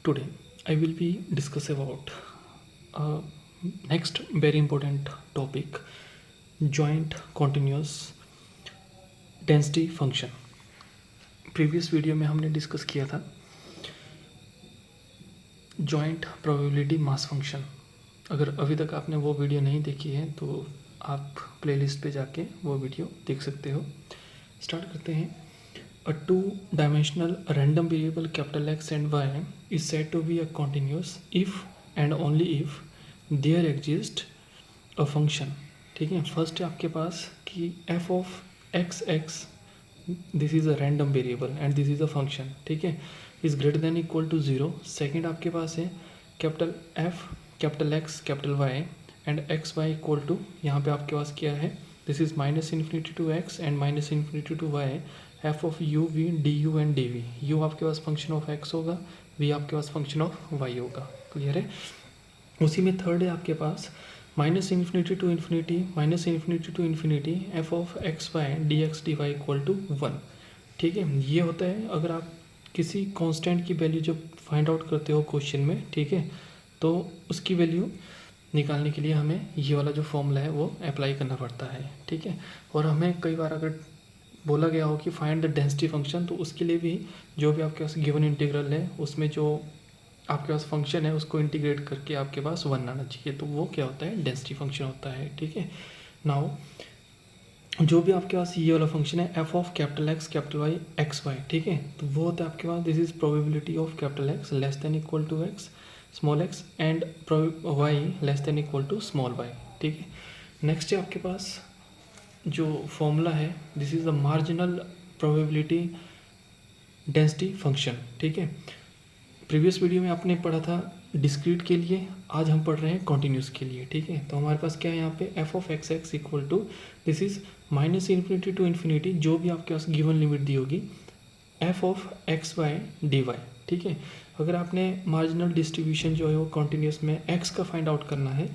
Today I will be discuss about uh, next very important topic, joint continuous density function. Previous video में हमने discuss किया था joint probability mass function. अगर अभी तक आपने वो वीडियो नहीं देखी है तो आप प्लेलिस्ट पे जाके वो वीडियो देख सकते हो। स्टार्ट करते हैं। A two-dimensional random variable capital X and Y is said to be a continuous if and only if there exists a function। ठीक है, फर्स्ट है आपके पास कि f of x x this is a random variable and this is a function, ठीक है, is greater than equal to zero. Second आपके पास है capital F capital X capital Y and X Y equal to, यहाँ पे आपके पास क्या है, this is minus infinity to x and minus infinity to y, F of U V D U and D V. U आपके पास function of x होगा, v आपके पास फंक्शन ऑफ y होगा। क्लियर है। उसी में थर्ड है आपके पास minus infinity to infinity F of X Y D X D Y equal to one. ठीक है, ये होता है अगर आप किसी कांस्टेंट की वैल्यू जब फाइंड आउट करते हो क्वेश्चन में, ठीक है, तो उसकी वैल्यू निकालने के लिए हमें ये वाला जो फॉर्मूला है वो अप्लाई करना पड़ता है। ठीक है, और हमें कई बार अगर बोला गया हो कि फाइंड द डेंसिटी फंक्शन, तो उसके लिए भी जो भी आपके पास गिवन इंटीग्रल है उसमें जो आपके पास फंक्शन है उसको इंटीग्रेट करके आपके पास वन आना चाहिए, तो वो क्या होता है, डेंसिटी फंक्शन होता है। ठीक है, नाउ जो भी आपके पास ये वाला फंक्शन है F of capital X capital Y X Y, ठीक है, तो वो होता है आपके पास this is probability of capital X less than equal to X small X and Y less than equal to small Y. ठीक है, नेक्स्ट है आपके पास जो फॉर्मूला है this is the marginal probability density function. ठीक है, प्रीवियस वीडियो में आपने पढ़ा था डिस्क्रीट के लिए, आज हम पढ़ रहे हैं कॉन्टिन्यूस के लिए। ठीक है, तो हमारे पास क्या है यहाँ पे F of X X equal to this is minus infinity to infinity, जो भी आपके पास गिवन लिमिट दी होगी F of X Y D Y. ठीक है, अगर आपने मार्जिनल डिस्ट्रीब्यूशन जो है वो कॉन्टिन्यूस में एक्स का फाइंड आउट करना है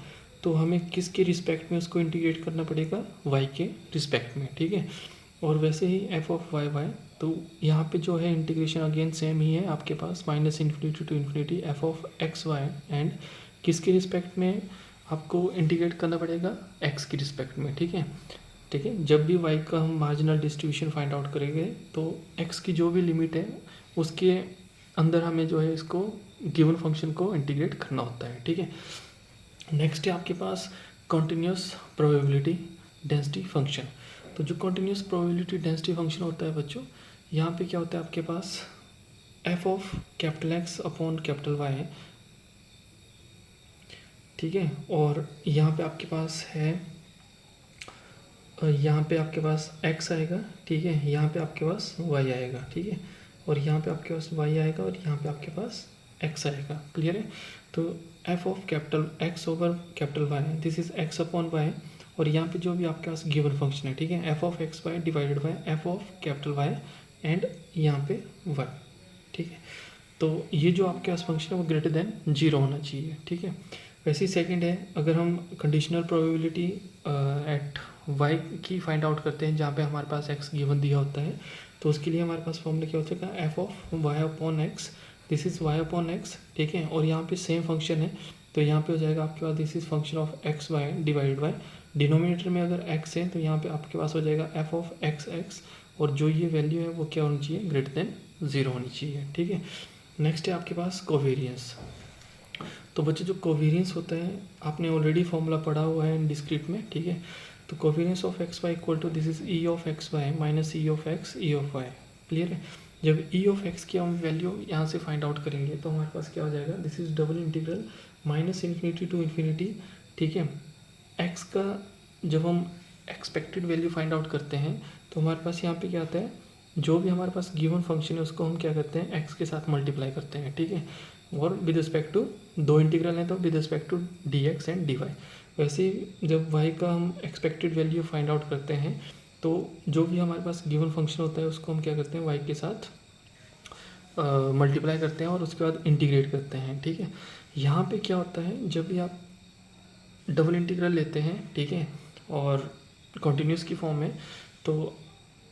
तो हमें किसके रिस्पेक्ट में उसको इंटीग्रेट करना पड़ेगा, वाई के रिस्पेक्ट में। ठीक है, और वैसे ही एफ ऑफ वाई वाई, तो यहाँ पे जो है इंटीग्रेशन अगेन सेम ही है आपके पास minus infinity to infinity F of X Y and किसके रिस्पेक्ट में आपको इंटीग्रेट करना पड़ेगा, एक्स के रिस्पेक्ट में। ठीक है, ठीक है, जब भी वाई का हम मार्जिनल डिस्ट्रीब्यूशन फाइंड आउट करेंगे तो एक्स की जो भी लिमिट है उसके अंदर हमें जो है इसको गिवन फंक्शन को इंटीग्रेट करना होता है। ठीक है, नेक्स्ट है आपके पास कॉन्टिन्यूस प्रोबेबिलिटी डेंसिटी फंक्शन। तो जो कॉन्टिन्यूस प्रोबेबिलिटी डेंसिटी फंक्शन होता है बच्चों, यहाँ पे क्या होता है आपके पास F of capital X upon capital Y, ठीक है, और यहाँ पे आपके पास है, यहाँ पे आपके पास x आएगा, ठीक है, यहाँ पे आपके पास y आएगा, ठीक है, और यहाँ पे आपके पास y आएगा और यहाँ पे आपके पास x आएगा। क्लियर है, तो f of capital x over capital y this is x upon y, और यहाँ पे जो भी आपके पास गिवन फंक्शन है, ठीक है, f of X Y divided by f of capital y and यहाँ पे y। ठीक है, तो ये जो आपके पास फंक्शन है वो ग्रेटर देन जीरो होना चाहिए। ठीक है, वैसे ही सेकंड है, अगर हम कंडीशनल प्रोबेबिलिटी एट y की फाइंड आउट करते हैं जहाँ पे हमारे पास x गिवन दिया होता है, तो उसके लिए हमारे पास फॉर्मूला क्या हो जाएगा, F of Y upon X, this is Y upon X. ठीक है, और यहाँ पे सेम फंक्शन है तो यहाँ पे हो जाएगा आपके पास this is function of X Y divided by, denominator में अगर x है तो यहाँ पे आपके पास हो जाएगा एफ ऑफ एक्स एक्स, और जो ये वैल्यू है वो क्या होनी चाहिए, ग्रेटर देन जीरो होनी चाहिए। ठीक है, नेक्स्ट है आपके पास कोवेरियंस। तो बच्चे जो कोवेरियंस होता है आपने ऑलरेडी फॉर्मूला पढ़ा हुआ है डिस्क्रीट में। ठीक है, तो covariance of X Y equal to this is E of X Y minus E of X E of Y. Clear है, जब ई ऑफ एक्स की हम वैल्यू यहाँ से फाइंड आउट करेंगे तो हमारे पास क्या हो जाएगा, this is double integral minus infinity to infinity. ठीक है, एक्स का जब हम एक्सपेक्टेड वैल्यू फाइंड आउट करते हैं तो हमारे पास यहाँ पे क्या आता है, जो भी हमारे पास गिवन फंक्शन है उसको हम क्या करते हैं, एक्स के साथ मल्टीप्लाई करते हैं। ठीक है, और विद रिस्पेक्ट टू दो इंटीग्रल हैं तो with respect to D X and D Y. वैसे ही जब वाई का हम एक्सपेक्टेड वैल्यू फाइंड आउट करते हैं तो जो भी हमारे पास गिवन फंक्शन होता है उसको हम क्या करते हैं, वाई के साथ मल्टीप्लाई करते हैं और उसके बाद इंटीग्रेट करते हैं। ठीक है, यहाँ पे क्या होता है, जब भी आप डबल इंटीग्रल लेते हैं, ठीक है, और कॉन्टिन्यूस की फॉर्म में, तो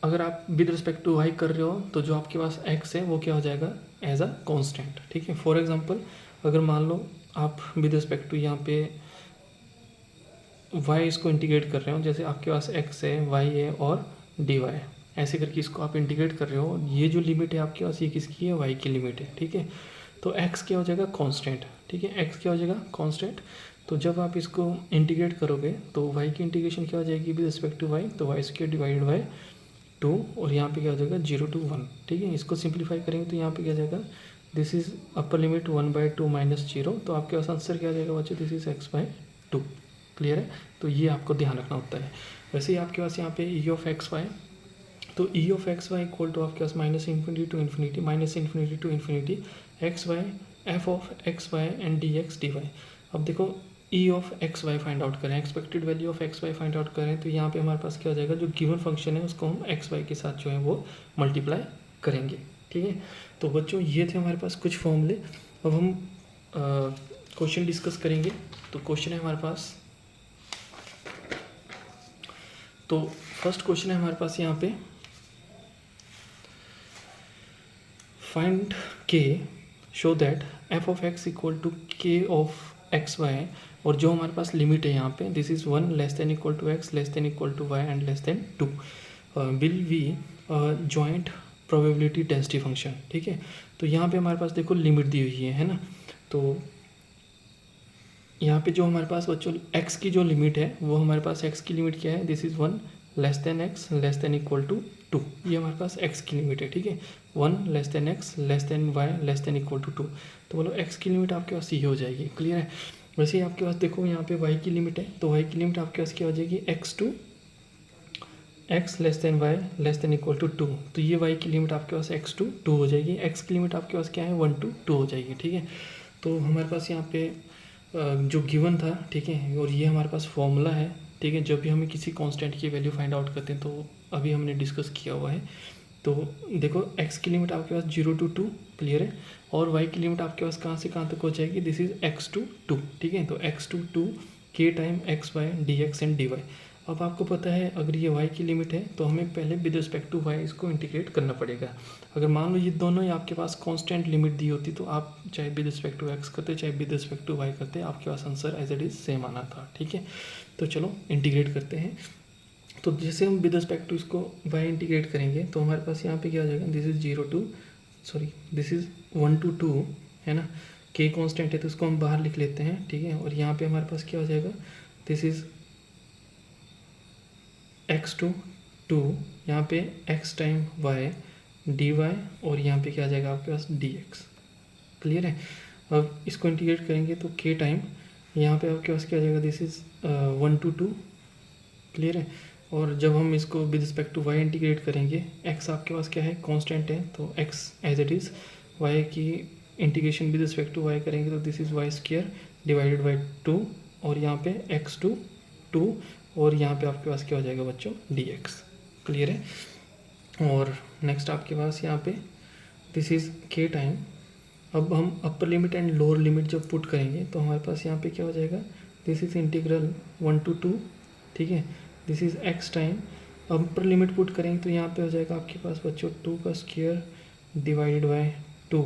अगर आप विद रिस्पेक्ट टू वाई कर रहे हो तो जो आपके पास एक्स है वो क्या हो जाएगा, एज अ कांस्टेंट, ठीक है। फॉर एग्जांपल अगर मान लो आप विद रिस्पेक्ट टू यहाँ पे y इसको इंटीग्रेट कर रहे हो, जैसे आपके पास x है, y है और dy है, ऐसे करके इसको आप इंटीग्रेट कर रहे हो। ये जो लिमिट है आपके पास ये किसकी है, y की लिमिट है, ठीक है। तो x क्या हो जाएगा, कांस्टेंट, ठीक है। x क्या हो जाएगा, कांस्टेंट। तो जब आप इसको इंटीग्रेट करोगे तो y की इंटीग्रेशन क्या हो जाएगी विद रिस्पेक्ट टू y, तो y स्क्वायर डिवाइडेड बाई 2 और यहाँ पे क्या हो जाएगा 0 to 1, ठीक है। इसको सिंप्लीफाई करेंगे तो यहाँ पे क्या हो जाएगा, this is upper limit 1/2 minus 0, तो आपके पास आंसर क्या आ जाएगा बच्चों, दिस इज x/2। क्लियर है, तो ये आपको ध्यान रखना होता है। वैसे ही आपके पास यहाँ पे e ऑफ एक्स वाई, तो e of X Y equal to आपके पास minus infinity to infinity X Y F of X Y and D X D Y. अब देखो e of X Y find out करें, expected value of X Y find out करें, तो यहाँ पे हमारे पास क्या हो जाएगा, जो गिवन फंक्शन है उसको हम एक्स वाई के साथ जो है वो मल्टीप्लाई करेंगे, ठीक है। तो बच्चों ये थे हमारे पास कुछ फॉर्मूले। अब हम क्वेश्चन डिस्कस करेंगे। तो क्वेश्चन है हमारे पास, तो फर्स्ट क्वेश्चन है हमारे पास यहाँ पे, find K show that F of X equal to K of X Y, और जो हमारे पास लिमिट है यहाँ पे, this is 1 less than equal to X less than equal to Y and less than 2 will be joint probability density function, ठीक है। तो यहाँ पे हमारे पास देखो लिमिट दी हुई है ना। तो यहाँ पे जो हमारे पास बच्चों x की जो लिमिट है वो हमारे पास x की लिमिट क्या है, this is 1 less than X less than equal to 2, ये हमारे पास x की लिमिट है, ठीक है। 1 less than X less than Y less than equal to 2, तो बोलो x की लिमिट आपके पास ये हो जाएगी, क्लियर है। वैसे ही आपके पास देखो यहाँ पे y की लिमिट है, तो y की लिमिट आपके पास क्या हो जाएगी, x less than Y less than equal to 2, तो ये y की लिमिट आपके पास x to 2 हो जाएगी। x की लिमिट आपके पास क्या है, 1 to 2 हो जाएगी, ठीक है। तो हमारे पास यहाँ पे जो गिवन था, ठीक है, और ये हमारे पास फॉर्मूला है, ठीक है। जब भी हमें किसी कांस्टेंट की वैल्यू फाइंड आउट करते हैं, तो अभी हमने डिस्कस किया हुआ है। तो देखो x की लिमिट आपके पास 0 to 2, क्लियर है, और y की लिमिट आपके पास कहाँ से कहाँ तक हो जाएगी, दिस इज x to 2, ठीक है। तो x to 2 k time X Y D X and D Y. अब आपको पता है अगर ये y की लिमिट है तो हमें पहले विद रिस्पेक्ट टू y इसको इंटीग्रेट करना पड़ेगा। अगर मान लो ये दोनों ही आपके पास कांस्टेंट लिमिट दी होती तो आप चाहे विद रिस्पेक्ट टू x करते चाहे विद रिस्पेक्ट टू y करते, आपके पास answer as it is same आना था, ठीक है। तो चलो इंटीग्रेट करते हैं। तो जैसे हम विद रिस्पेक्ट टू इसको y इंटीग्रेट करेंगे तो हमारे पास यहाँ पे क्या हो जाएगा, दिस इज 1 to 2 है ना। k कांस्टेंट है तो इसको हम बाहर लिख लेते हैं, ठीक है। और यहाँ पे हमारे पास क्या हो जाएगा, दिस इज x to 2, यहाँ पे x टाइम y dy, और यहाँ पे क्या आ जाएगा आपके पास dx, क्लियर है। अब इसको इंटीग्रेट करेंगे तो k टाइम यहाँ पे आपके पास क्या आ जाएगा, दिस इज 1 to 2, क्लियर है। और जब हम इसको with respect to y integrate करेंगे, x आपके पास क्या है, कांस्टेंट है, तो x as it is, y की integration with respect to y करेंगे तो this is Y square divided by 2, और यहाँ पे x to 2, और यहाँ पे आपके पास क्या हो जाएगा बच्चों, dx, क्लियर है। और नेक्स्ट आपके पास यहाँ पे दिस इज़ k टाइम, अब हम upper limit and lower limit जब पुट करेंगे तो हमारे पास यहाँ पे क्या हो जाएगा, दिस इज़ इंटीग्रल 1 to 2, ठीक है। This is x time, upper limit put करेंगे तो यहाँ पे हो जाएगा आपके पास बच्चों 2 का square divided by 2,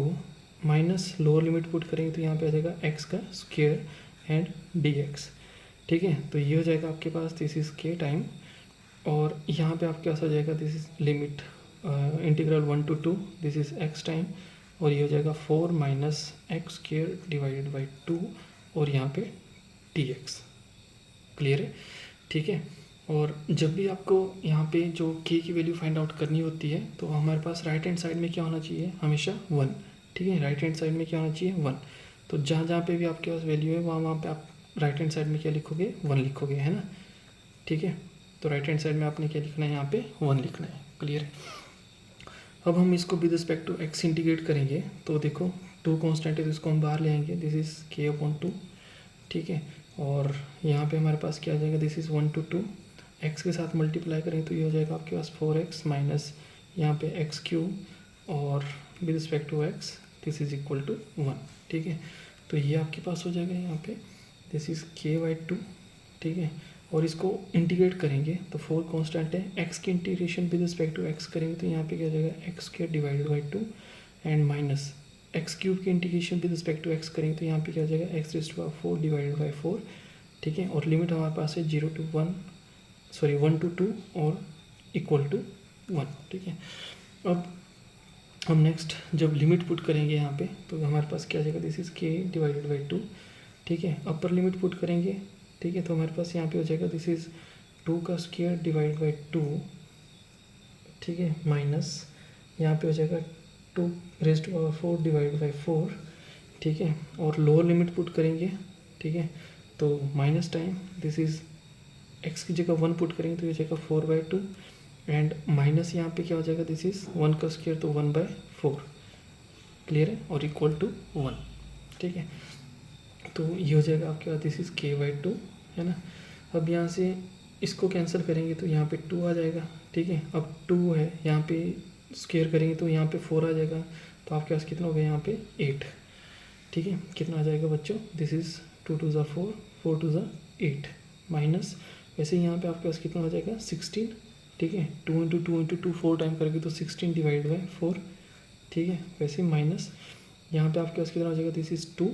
minus lower limit put करेंगे तो यहाँ पे आ जाएगा x का स्क्वायर एंड dx, ठीक है। तो ये हो जाएगा आपके पास, दिस इज़ k टाइम, और यहाँ पे आपके पास हो जाएगा this is limit integral 1 to 2, this is x time, और ये हो जाएगा 4 minus x square divided by 2, और यहाँ पे dx, क्लियर है, ठीक है। और जब भी आपको यहाँ पे जो k की वैल्यू फाइंड आउट करनी होती है तो हमारे पास राइट हैंड साइड में क्या होना चाहिए, हमेशा 1, ठीक है। राइट हैंड साइड में क्या होना चाहिए, 1। तो जहाँ जहाँ पे भी आपके पास वैल्यू है वहाँ पे आप राइट हैंड साइड में क्या लिखोगे, 1 लिखोगे, है ना, ठीक है। तो राइट हैंड साइड में आपने क्या लिखना है, यहाँ पे 1 लिखना है, क्लियर है। अब हम इसको with respect to x integrate करेंगे तो देखो 2 कांस्टेंट है तो इसको हम बाहर ले आएंगे, दिस इज़ k/2, ठीक है। और यहाँ पे हमारे पास क्या आ जाएगा, दिस इज़ 1 to 2, x के साथ मल्टीप्लाई करें तो ये हो जाएगा आपके पास 4x माइनस यहाँ पे x3, और with respect to x this is equal to 1, ठीक है। तो ये आपके पास हो जाएगा यहाँ पे, दिस इज़ k/2, ठीक है। और इसको इंटीग्रेट करेंगे तो 4 कांस्टेंट है, x की integration with respect to x करेंगे तो यहाँ पे क्या हो जाएगा, x square divided by 2 and minus X cube की integration with respect to X करेंगे तो यहाँ पे क्या हो जाएगा X raise to 4 divided by 4, ठीक है। और लिमिट हमारे पास है 0 to 1, सॉरी 1 to 2 और इक्वल टू 1, ठीक है। अब हम नेक्स्ट जब लिमिट पुट करेंगे यहाँ पे तो हमारे पास क्या आ जाएगा, दिस इज़ के डिवाइडेड बाई 2, ठीक है। अपर लिमिट पुट करेंगे, ठीक है, तो हमारे पास यहाँ पे हो जाएगा दिस इज़ 2 का स्क्वायर डिवाइड बाई 2, ठीक है, माइनस यहाँ पे हो जाएगा 2 raise to power 4 divide by 4, ठीक है। और लोअर लिमिट पुट करेंगे, ठीक है, तो minus time this is x की जगह 1 पुट करेंगे तो ये हो जाएगा 4/2 एंड माइनस यहाँ पे क्या हो जाएगा, दिस इज़ 1 का स्क्वायर तो 1/4, क्लियर है, और इक्वल टू 1, ठीक है। तो ये हो जाएगा आपके पास दिस इज़ k/2, है ना। अब यहाँ से इसको कैंसिल करेंगे तो यहाँ पे 2 आ जाएगा, ठीक है। अब 2 है, यहाँ पे स्क्वायर करेंगे तो यहाँ पे 4 आ जाएगा, तो आपके पास कितना हो गया यहाँ पे 8, ठीक है। कितना आ जाएगा बच्चों, दिस इज़ 2 2 ज़ा 4, 4 2 ज़ा 8, माइनस वैसे ही यहाँ पे आपके पास कितना हो जाएगा 16, ठीक है। 2 × 2 × 2 4 टाइम करेंगे तो 16 डिवाइड बाई 4, ठीक है। वैसे माइनस यहाँ पे आपके पास कितना हो जाएगा, दिस इज़ 2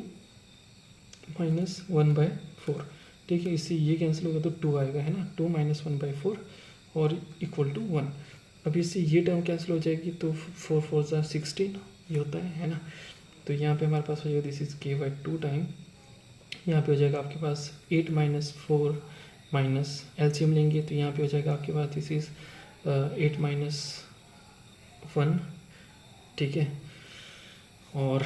माइनस 1/4, ठीक है। इससे ये कैंसिल होगा तो 2 आएगा, है ना, 2 माइनस 1/4 और इक्वल टू 1। अब इससे ये टर्म कैंसिल हो जाएगी तो 4 4 ज़ा 16 ये होता है ना। तो यहाँ पे हमारे पास हो जाएगा दिस इज़ k/2 टाइम, यहाँ पे हो जाएगा आपके पास 8 माइनस 4 माइनस एलसीएम लेंगे तो यहाँ पे हो जाएगा आपके पास दिस इज़ 8 माइनस 1, ठीक है। और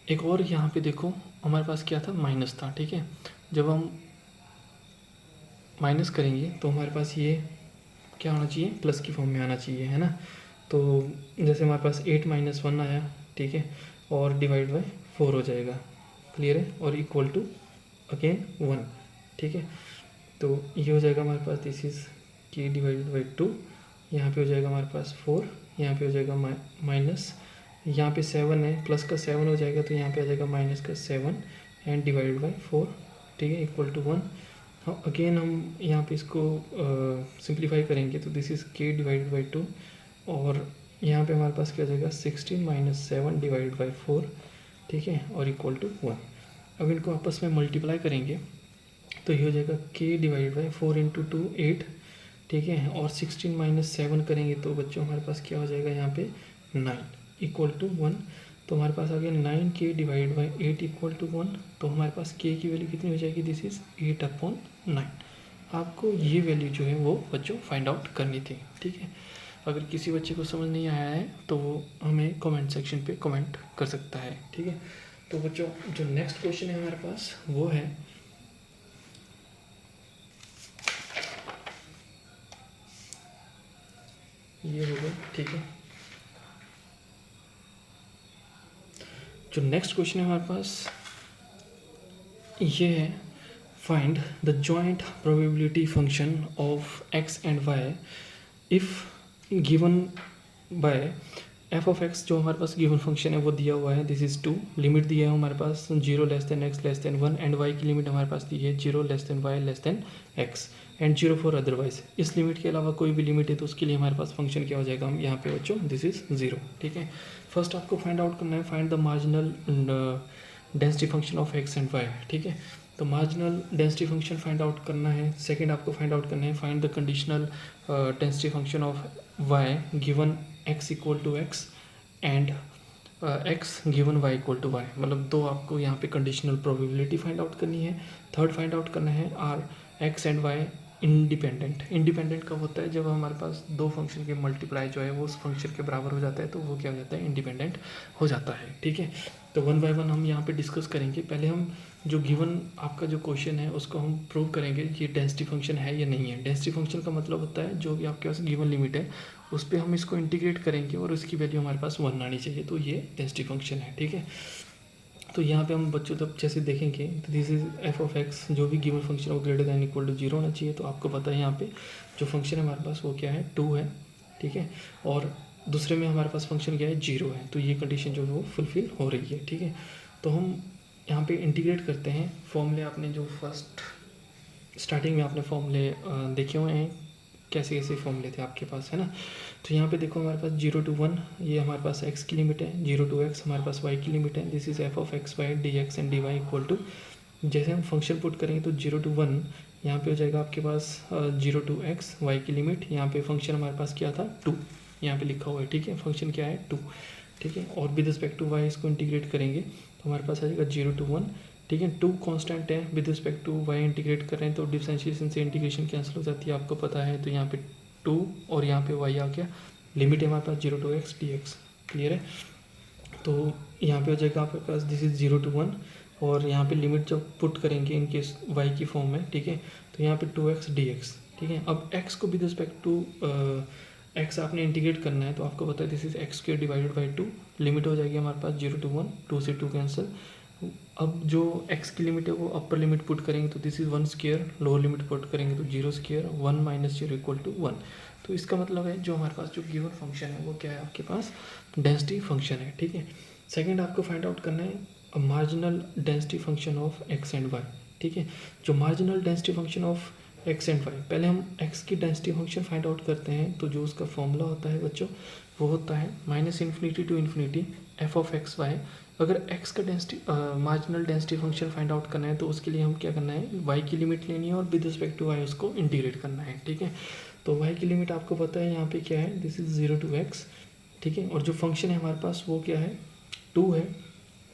एक और यहाँ पे देखो हमारे पास क्या था, माइनस था, ठीक है। जब हम माइनस करेंगे तो हमारे पास ये क्या होना चाहिए, प्लस की फॉर्म में आना चाहिए, है ना। तो जैसे हमारे पास 8 माइनस 1 आया, ठीक है, और डिवाइड बाई 4 हो जाएगा, क्लियर है, और इक्वल टू अगेन 1, ठीक है। तो ये हो जाएगा हमारे पास this is k divided by 2, यहाँ पे हो जाएगा हमारे पास 4, यहाँ पे हो जाएगा माइनस, यहाँ पे 7 है, प्लस का 7 हो जाएगा तो यहाँ पे आ जाएगा माइनस का 7 एंड डिवाइडेड बाई 4, ठीक है, इक्वल टू 1। अगेन हम यहाँ पे इसको सिंप्लीफाई करेंगे तो this is k divided by 2 और यहाँ पे हमारे पास क्या हो जाएगा 16 माइनस 7 डिवाइडेड बाई 4, ठीक है, और इक्वल टू 1। अब इनको आपस में मल्टीप्लाई करेंगे तो ये हो जाएगा k डिवाइडेड बाई 4 इंटू 2 8, ठीक है, और 16 माइनस 7 करेंगे तो बच्चों हमारे पास क्या हो जाएगा यहाँ पे 9 इक्वल टू 1। तो हमारे पास आ गया 9k divide by 8 equal to 1। तो हमारे पास k की वैल्यू कितनी हो जाएगी, दिस इज़ 8/9। आपको ये वैल्यू जो है वो बच्चों फाइंड आउट करनी थी, ठीक है। अगर किसी बच्चे को समझ नहीं आया है तो वो हमें कमेंट सेक्शन पे कमेंट कर सकता है, ठीक है। तो बच्चों जो नेक्स्ट क्वेश्चन है हमारे पास वो है ये होगा, ठीक है। जो नेक्स्ट क्वेश्चन है हमारे पास ये है, find the joint probability function of x and y if given by F of x. जो हमारे पास गिवन फंक्शन है वो दिया हुआ है, दिस इज़ 2, लिमिट दिया है हमारे पास 0 less than X less than 1 and y की लिमिट हमारे पास दी है 0 less than y less than x and 0 for otherwise. इस लिमिट के अलावा कोई भी लिमिट है तो उसके लिए हमारे पास फंक्शन क्या हो जाएगा, हम यहाँ पे बच्चों दिस इज़ 0, ठीक है। फर्स्ट आपको फाइंड आउट करना है, find the marginal density function of X and Y, ठीक है। तो marginal density function find out करना है। सेकंड आपको फाइंड आउट करना है, find the conditional density function of Y given X equal to X and X given Y equal to Y. मतलब दो आपको यहाँ पे कंडीशनल प्रोबेबिलिटी फाइंड आउट करनी है। थर्ड फाइंड आउट करना है are X and Y independent. Independent कब होता है, जब हमारे पास दो फंक्शन के मल्टीप्लाई जो है वो उस फंक्शन के बराबर हो जाता है तो वो क्या हो जाता है, इंडिपेंडेंट हो जाता है, ठीक है। तो वन बाय वन हम यहाँ पे डिस्कस करेंगे। पहले हम जो गिवन आपका जो क्वेश्चन है उसको हम प्रूव करेंगे कि डेंसिटी फंक्शन है या नहीं है। डेंसिटी फंक्शन का मतलब होता है जो भी आपके पास गिवन लिमिट है उस पर हम इसको इंटीग्रेट करेंगे और उसकी वैल्यू हमारे पास 1 आनी चाहिए, तो ये डेंसिटी फंक्शन है, ठीक है। तो यहाँ पे हम बच्चों तब जैसे देखेंगे तो this is F of x, जो भी गिवन फंक्शन हो ग्रेटर दैन इक्वल टू 0 होना चाहिए। तो आपको पता है यहाँ पे जो फंक्शन है हमारे पास वो क्या है, 2 है, ठीक है। और दूसरे में हमारे पास फंक्शन क्या है, 0 है। तो ये कंडीशन जो है वो फुलफिल हो रही है, ठीक है। तो हम यहाँ पे इंटीग्रेट करते हैं। फॉर्मूले आपने जो फर्स्ट स्टार्टिंग में आपने फॉर्मूले देखे हुए हैं कैसे कैसे फॉर्मूले थे आपके पास, है ना। तो यहाँ पे देखो हमारे पास 0 to 1 ये हमारे पास x की लिमिट है, 0 to x हमारे पास y की लिमिट है। This is f of X Y D X and D Y equal to, जैसे हम फंक्शन पुट करेंगे तो 0 to 1 यहाँ पे हो जाएगा आपके पास 0 to x y की लिमिट, यहाँ पे फंक्शन हमारे पास क्या था 2, यहाँ पे लिखा हुआ है, ठीक है। फंक्शन क्या है 2, ठीक है। और विद रिस्पेक्ट टू y इसको इंटीग्रेट करेंगे तो हमारे पास आ जाएगा 0 to 1, ठीक है। 2 कांस्टेंट है, with respect to y integrate कर रहे हैं तो डिफरेंशिएशन से इंटीग्रेशन कैंसिल हो जाती है, आपको पता है। तो यहाँ पे 2 और यहाँ पे y आ गया, लिमिट है हमारे पास 0 to x dx, क्लियर है। तो यहाँ पे हो जाएगा आपके पास दिस इज 0 to 1, और यहाँ पे लिमिट जब पुट करेंगे इनके y की फॉर्म में, ठीक है, तो यहाँ पे 2x dx, ठीक है। अब x को विद रिस्पेक्ट टू x आपने इंटीग्रेट करना है तो आपको पता है this is x square divided by 2, limit हो जाएगी हमारे पास 0 to 1, 2 से 2 कैंसिल। अब जो x की लिमिट है वो अपर लिमिट पुट करेंगे तो this is 1 square, lower limit put करेंगे तो 0 स्क्वायर, 1 माइनस 0 इक्वल टू 1। तो इसका मतलब है जो हमारे पास जो गिवन फंक्शन है वो क्या है आपके पास डेंसिटी फंक्शन है, ठीक है। सेकंड आपको फाइंड आउट करना है marginal density function of X and Y, ठीक है। जो marginal density function of X and Y, पहले हम एक्स की डेंसिटी फंक्शन फाइंड आउट करते हैं तो जो उसका फॉर्मूला होता है बच्चों वो होता है -∞ to infinity F of X Y. अगर एक्स का density marginal density function find out करना है तो उसके लिए हम क्या करना है, वाई की लिमिट लेनी है और विद रिस्पेक्ट टू वाई उसको इंटीग्रेट करना है, ठीक है। तो वाई की लिमिट आपको पता है यहाँ पे क्या है, दिस इज 0 to x, ठीक है। और जो फंक्शन है हमारे पास वो क्या है 2 है,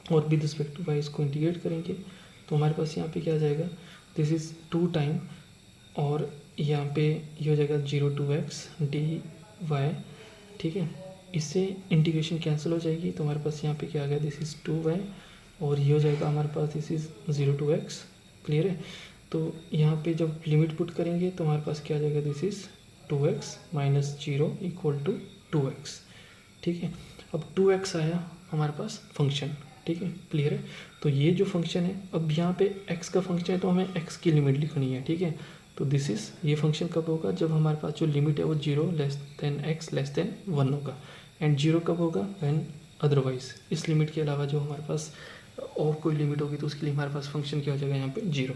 और विद रिस्पेक्ट टू वाई इसको इंटीग्रेट करेंगे तो हमारे पास यहाँ पे क्या आ जाएगा, दिस इज 2 टाइम, और यहाँ पे ये हो जाएगा 0 to x dy, ठीक है। इससे इंटीग्रेशन कैंसिल हो जाएगी तो हमारे पास यहाँ पे क्या आ गया, दिस इज़ 2y, और ये हो जाएगा हमारे पास this is 0 to x, clear है। तो यहाँ पे जब लिमिट पुट करेंगे तो हमारे पास क्या आ जाएगा, this is 2x minus 0 equal to 2x, ठीक है। अब 2x आया हमारे पास फंक्शन, ठीक है, क्लियर है। तो ये जो फंक्शन है, अब यहाँ पे x का फंक्शन है तो हमें x की लिमिट लिखनी है, ठीक है। तो दिस इज, ये फंक्शन कब होगा, जब हमारे पास जो लिमिट है वो 0 less then x less than 1 होगा, एंड 0 कब होगा, व्हेन अदरवाइज, इस लिमिट के अलावा जो हमारे पास और कोई लिमिट होगी तो उसके लिए हमारे पास फंक्शन क्या हो जाएगा यहाँ पे 0।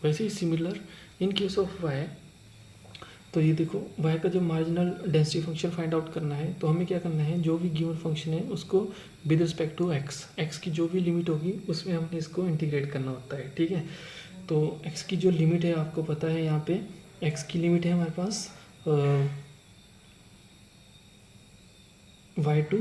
वैसे ही similar in case of y, तो ये देखो y का जो marginal density function find out करना है तो हमें क्या करना है, जो भी गिवन फंक्शन है उसको विद रिस्पेक्ट टू x की जो भी लिमिट होगी उसमें हमने इसको इंटीग्रेट करना होता है, ठीक है। तो x की जो लिमिट है आपको पता है, यहाँ पे x की लिमिट है हमारे पास y to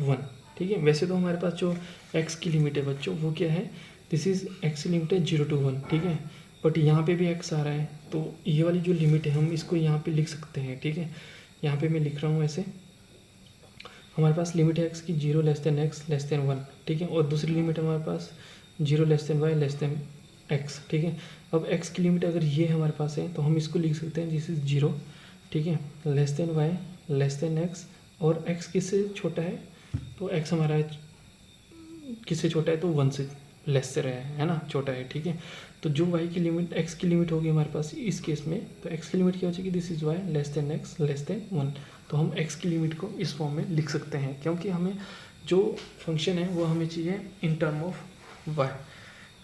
1, ठीक है। वैसे तो हमारे पास जो x की लिमिट है बच्चों वो क्या है, दिस इज x की लिमिट है 0 to 1, ठीक है। बट यहाँ पे भी x आ रहा है तो ये वाली जो लिमिट है हम इसको यहाँ पे लिख सकते हैं, ठीक है। यहाँ पे मैं लिख रहा हूँ ऐसे, हमारे पास लिमिट है x की 0 less then x less than 1, ठीक है। और दूसरी लिमिट हमारे पास 0 less than y less then x, ठीक है। अब x की लिमिट अगर ये हमारे पास है तो हम इसको लिख सकते हैं दिस इज 0, ठीक है, less than y less then x, और x किससे छोटा है, तो x हमारा किससे छोटा है, तो 1 से लेस से रहा है ना, छोटा है, ठीक है। तो जो y की लिमिट x की लिमिट होगी हमारे पास इस केस में, तो x की लिमिट क्या हो जाएगी, this is y less then x less than 1। तो हम x की लिमिट को इस फॉर्म में लिख सकते हैं क्योंकि हमें जो फंक्शन है वो हमें चाहिए इन टर्म ऑफ y,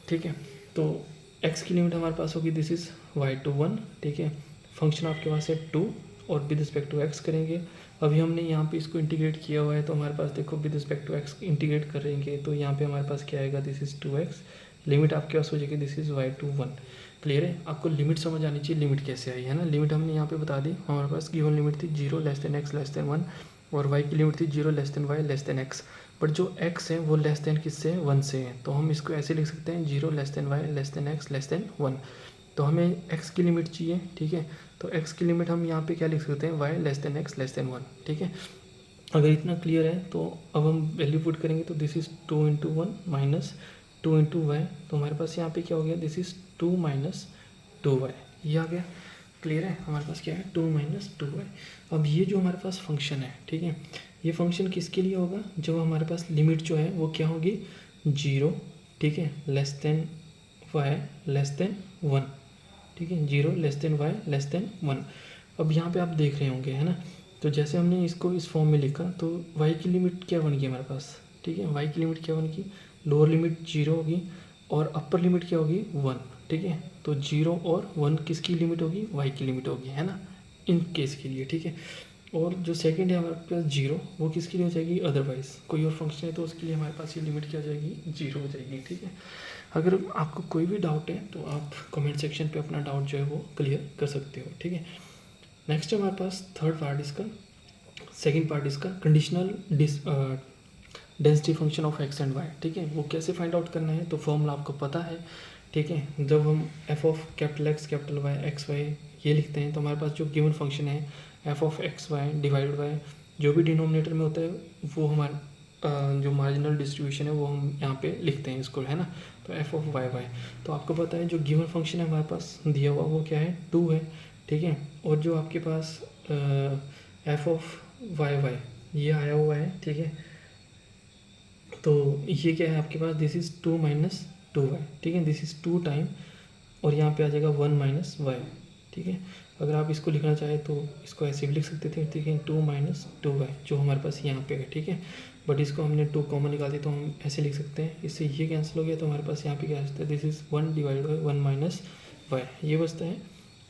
ठीक है। तो x की लिमिट हमारे पास होगी दिस इज y to 1, ठीक है। फंक्शन आपके पास है 2, और विद रिस्पेक्ट टू x करेंगे। अभी हमने यहाँ पे इसको इंटीग्रेट किया हुआ है तो हमारे पास देखो with respect to x integrate करेंगे तो यहाँ पे हमारे पास क्या आएगा, दिस इज 2x, लिमिट आपके पास हो जाएगी this is y to 1, clear है। आपको लिमिट समझ आनी चाहिए, लिमिट कैसे आई है ना। लिमिट हमने यहाँ पे बता दी, हमारे पास गिवन लिमिट थी 0 less then x less than 1, और y की लिमिट थी 0 less than y less then x, but जो x है वो लेस देन किससे, 1 से है। तो हम इसको ऐसे लिख सकते हैं 0 less than y less then x less than 1। तो हमें x की लिमिट चाहिए, ठीक है। तो x की लिमिट हम यहाँ पे क्या लिख सकते हैं, y less then x less than 1, ठीक है। अगर इतना क्लियर है तो अब हम वैल्यू पुट करेंगे तो this is 2 into 1 minus 2 into Y, तो हमारे पास यहाँ पे क्या हो गया, दिस इज 2 माइनस 2y, ये आ गया, क्लियर है। हमारे पास क्या है 2 माइनस 2y। अब ये जो हमारे पास फंक्शन है, ठीक है, ये फंक्शन किसके लिए होगा, जब हमारे पास लिमिट जो है वो क्या होगी 0, ठीक है, less than y less than 1, ठीक है, 0 less than y less than 1। अब यहाँ पे आप देख रहे होंगे, है ना। तो जैसे हमने इसको इस फॉर्म में लिखा तो y की लिमिट क्या बन गई हमारे पास, ठीक है, y की लिमिट क्या बन गई, लोअर लिमिट 0 होगी और अपर लिमिट क्या होगी 1, ठीक है। तो 0 और 1 किसकी लिमिट होगी, y की लिमिट होगी, है ना, इन केस के लिए, ठीक है। और जो सेकंड है हमारे पास 0, वो किसके लिए हो जाएगी, अदरवाइज़ कोई और फंक्शन है तो उसके लिए हमारे पास ये लिमिट क्या हो जाएगी, 0 हो जाएगी, ठीक है। अगर आपको कोई भी डाउट है तो आप कमेंट सेक्शन पे अपना डाउट जो है वो क्लियर कर सकते हो, ठीक है। नेक्स्ट है हमारे पास थर्ड पार्ट इसका, सेकेंड पार्ट इसका conditional density function of X and Y, ठीक है। वो कैसे फाइंड आउट करना है, तो फॉर्मूला आपको पता है, ठीक है। जब हम F of capital X capital Y X Y ये लिखते हैं तो हमारे पास जो गिवन फंक्शन है F of X Y divided by जो भी डिनोमिनेटर में होता है वो हमारा जो मार्जिनल डिस्ट्रीब्यूशन है वो हम यहाँ पे लिखते हैं इसको, है ना। तो एफ ऑफ वाई वाई, तो आपको पता है जो गिवन फंक्शन है हमारे पास दिया हुआ वो क्या है, 2 है, ठीक है। और जो आपके पास एफ ऑफ वाई वाई ये आया हुआ है, ठीक है। तो ये क्या है आपके पास, दिस इज़ 2 माइनस 2y, ठीक है। दिस इज़ 2 टाइम और यहाँ पे आ जाएगा 1 माइनस वाई, ठीक है। अगर आप इसको लिखना चाहें तो इसको ऐसे भी लिख सकते थे, ठीक है, 2 माइनस 2y जो हमारे पास यहाँ पे है, ठीक है। बट इसको हमने 2 कॉमन निकाल दिया तो हम ऐसे लिख सकते हैं, इससे ये कैंसिल हो गया तो हमारे पास यहाँ पे क्या बचता है, this is 1 divide by 1 minus Y, ये बचता है।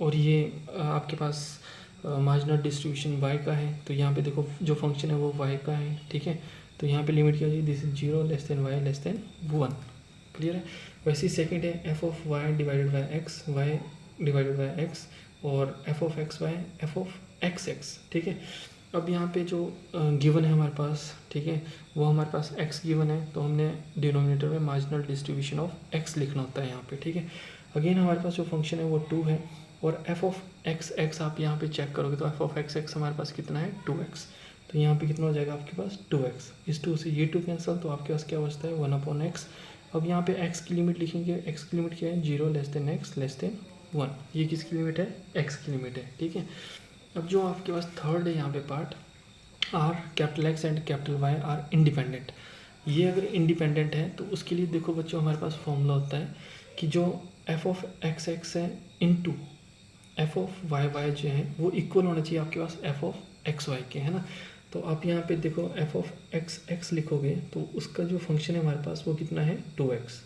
और ये आपके पास मार्जिनल डिस्ट्रीब्यूशन y का है, तो यहाँ पे देखो जो फंक्शन है वो y का है, ठीक है। तो यहाँ पे लिमिट क्या हो जाएगी, this is 0 less than y less than 1, clear है। वैसे ही सेकंड है F of Y divided by X Y divided by X और F of X Y F of X X, ठीक है। अब यहाँ पे जो गिवन है हमारे पास, ठीक है, वो हमारे पास x गिवन है तो हमने डिनोमिनेटर में मार्जिनल डिस्ट्रीब्यूशन ऑफ x लिखना होता है यहाँ पे, ठीक है। अगेन हमारे पास जो फंक्शन है वो 2 है और एफ ऑफ एक्स एक्स आप यहाँ पे चेक करोगे तो एफ ऑफ एक्स एक्स हमारे पास कितना है, 2x। तो यहाँ पे कितना हो जाएगा आपके पास 2x, इस 2 से ये 2 कैंसिल तो आपके पास क्या बचता है 1/x। अब यहाँ पे x की लिमिट लिखेंगे, x की लिमिट क्या है 0 less then x less than 1, ये किसकी लिमिट है, x की लिमिट है, ठीक है। अब जो आपके पास थर्ड है यहाँ पे part, are capital X and capital Y are independent. ये अगर इंडिपेंडेंट है तो उसके लिए देखो बच्चों हमारे पास फॉर्मूला होता है कि जो एफ ऑफ एक्स एक्स है into F of Y Y जो है वो इक्वल होना चाहिए आपके पास एफ ऑफ एक्स वाई के, है ना। तो आप यहाँ पे देखो एफ ऑफ एक्स एक्स लिखोगे तो उसका जो फंक्शन है हमारे पास वो कितना है 2x,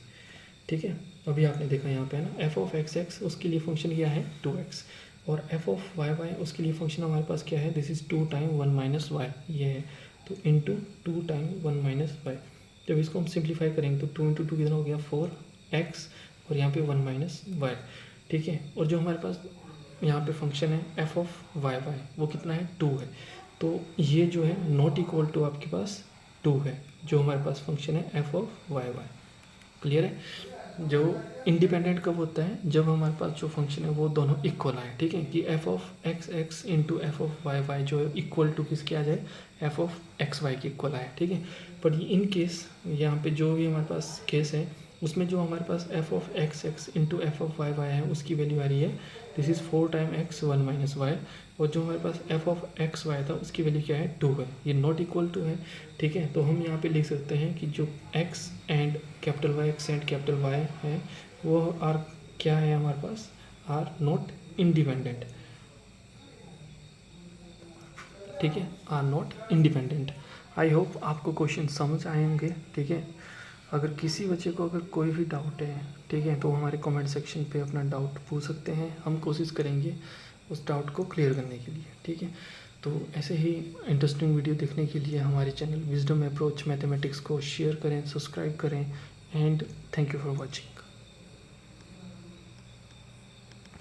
ठीक है। अभी आपने देखा यहाँ पे है ना, एफ ऑफ एक्स एक्स उसके लिए फंक्शन क्या है 2x और एफ ऑफ वाई वाई उसके लिए फंक्शन हमारे पास क्या है, this is 2 time 1 minus Y, ये है। तो इंटू 2 टाइम 1 माइनस वाई, जब इसको हम सिंप्लीफाई करेंगे तो 2 इंटू 2 कितना हो गया 4x और यहाँ पे 1 माइनस वाई, ठीक है। और जो हमारे पास यहाँ पे फंक्शन है एफ ऑफ वाई वाई वो कितना है 2 है, तो ये जो है नॉट इक्वल टू आपके पास 2 है जो हमारे पास फंक्शन है F of Y Y, clear है। जो इंडिपेंडेंट कब होता है, जब हमारे पास जो फंक्शन है वो दोनों इक्वल आए, ठीक है, कि F of X X into F of Y Y जो है इक्वल टू किसके आ जाए, एफ ऑफ एक्स वाई के इक्वल आए, ठीक है। पर इन केस यहाँ पे जो भी हमारे पास केस है उसमें जो हमारे पास F of X X into F of Y Y है उसकी वैल्यू आ रही है, this is 4 time X 1 minus Y, और जो हमारे पास एफ ऑफ एक्स वाई था उसकी वैल्यू क्या है 2 है, ये नॉट इक्वल टू है, ठीक है। तो हम यहाँ पे लिख सकते हैं कि जो X and capital Y X and capital Y है वो आर क्या है हमारे पास, आर नॉट इंडिपेंडेंट, ठीक है, are not independent. I hope आपको क्वेश्चन समझ आए होंगे, ठीक है। अगर किसी बच्चे को अगर कोई भी डाउट है, ठीक है, तो हमारे कमेंट सेक्शन पे अपना डाउट पूछ सकते हैं, हम कोशिश करेंगे उस डाउट को क्लियर करने के लिए, ठीक है। तो ऐसे ही इंटरेस्टिंग वीडियो देखने के लिए हमारे चैनल विजडम अप्रोच मैथमेटिक्स को शेयर करें, सब्सक्राइब करें and thank you for watching.